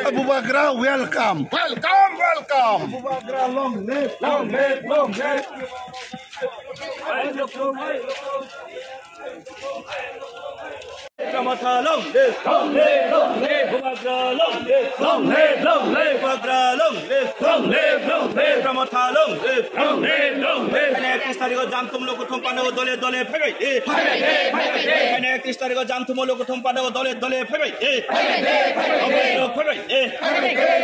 Abu Bakra, welcome. Welcome, welcome. Abu Bakra, long live, long live, long live. Pramotha, long live, long live, long live. Abu Bakra, long live, long live, long live. Abu Bakra, long live, long live, long live. Pramotha, long live, long live, long live. Kane 31 tarikh jantum lok thom pano dole dole phaibai kane 31 tarikh jantum lok thom pano dole dole phaibai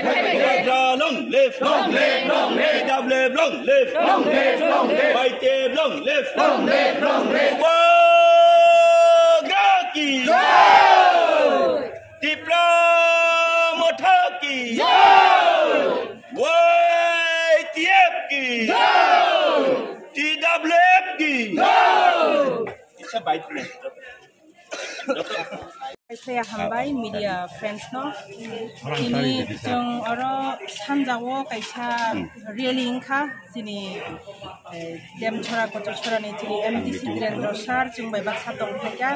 Abu Bakra, long live, long live, long live. Double long live, long live, long live. White long live, long live, long live. Diplomotaki YTF TWF It's a bite Saya hambai media friends no ini jeng oro sanjawo kaisa really ingka sini dem chora kocho chora ni sini MDC Direndra sar jeng bai baksa dong theka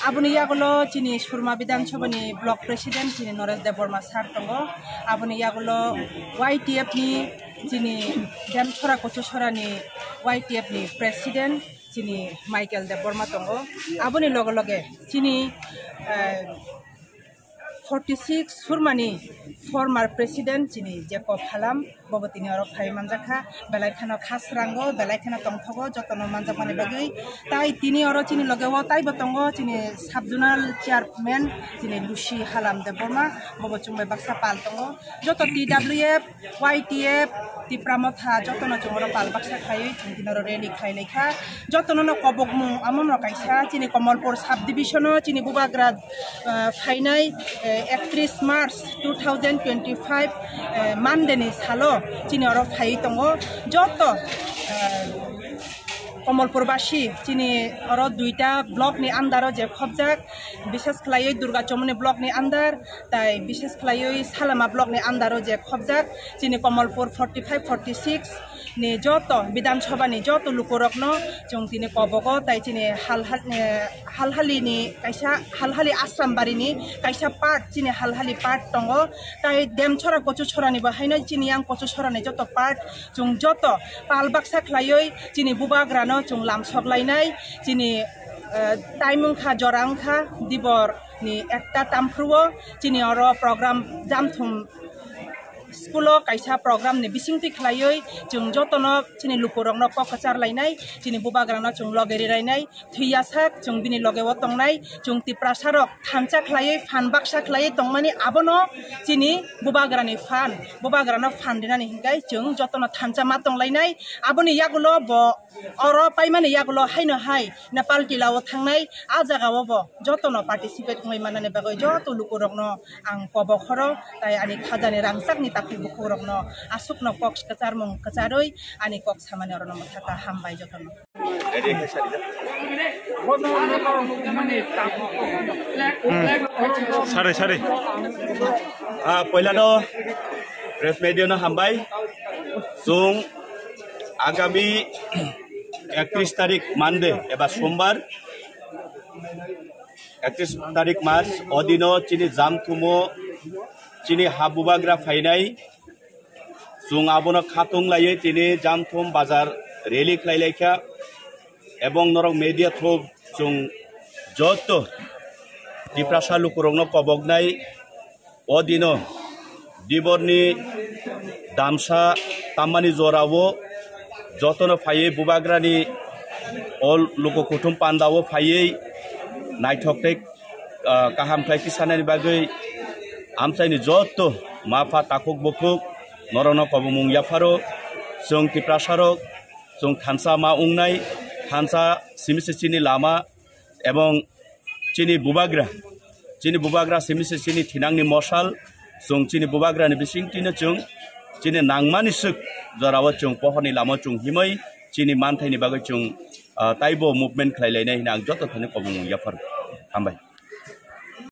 abuni yagulo sini Surma Bidhan Sabha ni block president sini Noresh Deborma sar tongo abuni yagulo YTF ni sini dem chora kocho chora ni YTF ni president sini Michael Deborma tongo abuni logo loge sini 46 Surmani former president sini Jacob Halam bobotini oro phai manjaka belai khano khasrango belai khano tongthogo jotono manjakmani bagi tai tini oro chini logewo tai botongo chini subjonal chairman chini Lucy Halam Deborma bobochungbai baksa pal tongo joto TWF YTF ti pramotha jotono chungoro pal baksa khai chungtinoro rally khai lekha jotono no kobokmu amono kaisa chini Kamalpur subdivision chini Bubagrad phainai 31 March 2025 Monday ni salo chini oro phai tongo joto Kamalpur basi chini oro duita block ni andaro je khobjak bishes khlai Durga Chomoni block ni andar tai bishes khlai Salama block ni andaro je khobjak chini Kamalpur 45 46 ni joto Bidhan Sabha ni joto lukorokno chung tini kobogo tai chini halhali ni kaisa halhali asrambari ni kaisa part chini halhali part tongo tai dem chora kochu chora ni bahaina chini yang kochu chora ni joto part chung joto palbaksa khlaioi chini Bubagrano chung lamsoklainai chini taimungkha jorangkha dibor ni ekta tampruo chini oro program jamthum Skulo kaisa program ni bisingti khlaioi chung jotono chini lukurongno kokachar lainai chini Bubagrano chung logeri rainai thuyasak chung bini logewo tongnai chung tiprasarok thancha khlaioi fan baksa khlaioi tongmani abono chini Bubagrani fan Bubagrano fan dinani hingkai chung jotono thancha ma tonglainai aboni yagulo bo oro paimani yagulo haino hai Nepal tilawo thangnai a jagawo bo jotono participate ngai manane bagoi joto lukurongno ang kobokhoro tai ani khajani rangsak ni bukurokno asukno koks kacarmung kacaroi ani kok samane orono mathaka hambai jotono sare पहिला no press media no hambai sung agami 31 तारिख Monday एबा सोमबार 31 तारिख मार्च अदिनो चिनि जामथुमो chini Bubagra phainai chung abono khatung laye tini jamthum bazar rally khlailekha ebong norok media through chung joto diprasa lukurongno kobognai odino diborni damsa tamani jorawo jotono phaye Bubagrani ol luko kutum pandawo phaye naithoktek kaham khlai kisanani bagai आमसाइनि जत्त माफा ताकुक बुकुक नरन कबुमुं याफारो जों तिप्रासारक जों थानसा मा उंनाय थानसा सिमिसिनि लामा एवं चिनि बुबाग्रा सिमिसिनि थिनांनि मशाल जों चिनि बुबाग्रानि बिसिंतिनो जों चिनि नांमानि सुक जराव जों पहरनि लामा जों हिमै चिनि मानथाइनि बागै जों ताइबो मुभमेन्ट खालायलायनाय होनना आं जत्त थानो कबुमुं याफारो हामबाय।